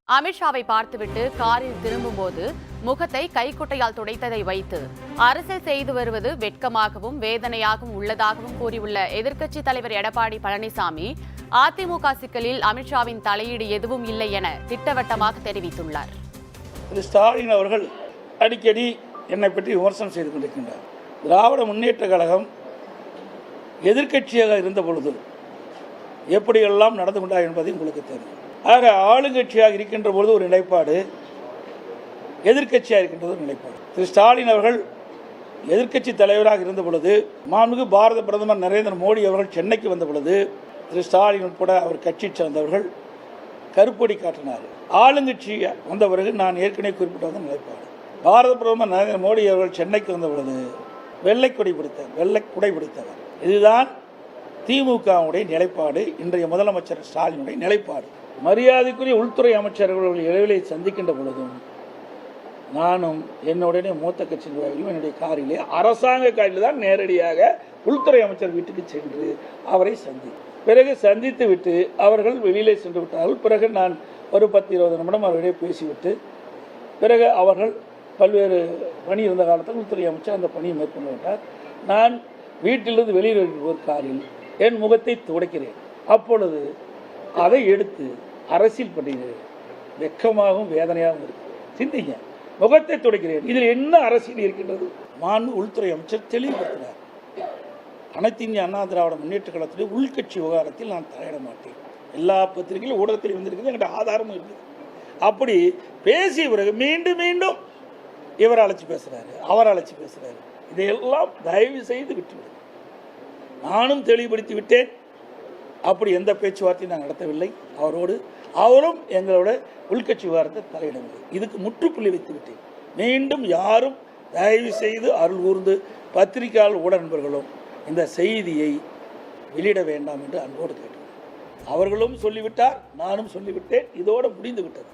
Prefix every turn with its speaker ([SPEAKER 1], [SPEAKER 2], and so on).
[SPEAKER 1] அமித்ஷாவை பார்த்துவிட்டு காரில் திரும்பும்போது முகத்தை கைக்குட்டையால் துடைத்ததை வைத்து அரசியல் செய்து வருவது வெட்கமாகவும் வேதனையாகவும் உள்ளதாகவும் கூறியுள்ள எதிர்க்கட்சித் தலைவர் எடப்பாடி பழனிசாமி அதிமுக சிக்கலில் அமித்ஷாவின் தலையீடு எதுவும் இல்லை என திட்டவட்டமாக தெரிவித்துள்ளார்.
[SPEAKER 2] திரு ஸ்டாலின் அவர்கள் அடிக்கடி என்னை பற்றி விமர்சனம் செய்து கொண்டிருக்கின்றார். திராவிட முன்னேற்ற கழகம் எதிர்க்கட்சியாக இருந்த பொழுது எப்படியெல்லாம் நடந்து கொண்டார் என்பதை உங்களுக்கு தெரியும். ஆக ஆளுங்கட்சியாக இருக்கின்ற பொழுது ஒரு நிலைப்பாடு, எதிர்க்கட்சியாக இருக்கின்றது ஒரு நிலைப்பாடு. திரு ஸ்டாலின் அவர்கள் எதிர்க்கட்சி தலைவராக இருந்த பொழுது, மாண்புமிகு பாரத பிரதமர் நரேந்திர மோடி அவர்கள் சென்னைக்கு வந்த பொழுது திரு ஸ்டாலின் உட்பட அவர் கட்சி சேர்ந்தவர்கள் கருப்பொடி காட்டினார். ஆளுங்கட்சி வந்த பிறகு நான் ஏற்கனவே குறிப்பிட்ட வந்த நிலைப்பாடு, பாரத பிரதமர் நரேந்திர மோடி அவர்கள் சென்னைக்கு வந்த பொழுது வெள்ளை குடை பிடித்தவர். இதுதான் திமுகவுடைய நிலைப்பாடு, இன்றைய முதலமைச்சர் ஸ்டாலினுடைய நிலைப்பாடு. மரியாதைக்குரிய உள்துறை அமைச்சர்கள் இடைவெளியை சந்திக்கின்ற பொழுதும் நானும் என்னுடைய மூத்த கட்சியின் என்னுடைய காரிலே, அரசாங்க காரில் தான் நேரடியாக உள்துறை அமைச்சர் வீட்டுக்கு சென்று அவரை பிறகு சந்தித்து விட்டு அவர்கள் வெளியிலே சென்று விட்டார்கள். பிறகு நான் ஒரு 10-20 நிமிடம் அவர்களிடையே பேசிவிட்டு பிறகு அவர்கள் பல்வேறு பணி இருந்த காலத்தில் உள்துறை அமைச்சர் அந்த பணியை மேற்கொண்டு விட்டார். நான் வீட்டிலிருந்து வெளியில் ஒரு காரில் என் முகத்தை துடைக்கிறேன். அப்பொழுது அதை எடுத்து அரசியல் பண்ணுகிறேன். வெட்கமாகவும் வேதனையாகவும் இருக்கு. சிந்திங்க, முகத்தை துடைக்கிறேன், இதில் என்ன அரசியல் இருக்கின்றது? மாண்பு உள்துறை அமைச்சர் தெளிவுபடுத்தினார். அனைத்து இந்திய அண்ணா திராவிட முன்னேற்ற கழகத்திலே உள்கட்சி விவகாரத்தில் நான் தலையிட மாட்டேன். எல்லா பத்திரிகையிலும் ஊடகத்திலும் வந்திருக்கிறது, என்கிட்ட ஆதாரமும் இருக்குது. அப்படி பேசிய பிறகு மீண்டும் மீண்டும் இவர் அழைச்சி பேசுகிறாரு, அவர் அழைச்சி பேசுகிறாரு. இதையெல்லாம் தயவு செய்து விட்டுவிடு. நானும் தெளிவுபடுத்தி விட்டேன். அப்படி எந்த பேச்சுவார்த்தையும் நான் நடத்தவில்லை அவரோடு. அவரும் எங்களோட உள்கட்சி விவகாரத்தை தலையிடவில்லை. இதுக்கு முற்றுப்புள்ளி வைத்து விட்டேன். மீண்டும் யாரும் தயவு செய்து அருள் கூர்ந்து பத்திரிகையாளர் ஊடக நண்பர்களும் இந்த செய்தியை வெளியிட வேண்டாம் என்று அன்போடு கேட்டேன். அவர்களும் சொல்லிவிட்டார், நானும் சொல்லிவிட்டேன். இதோடு முடிந்து விட்டது.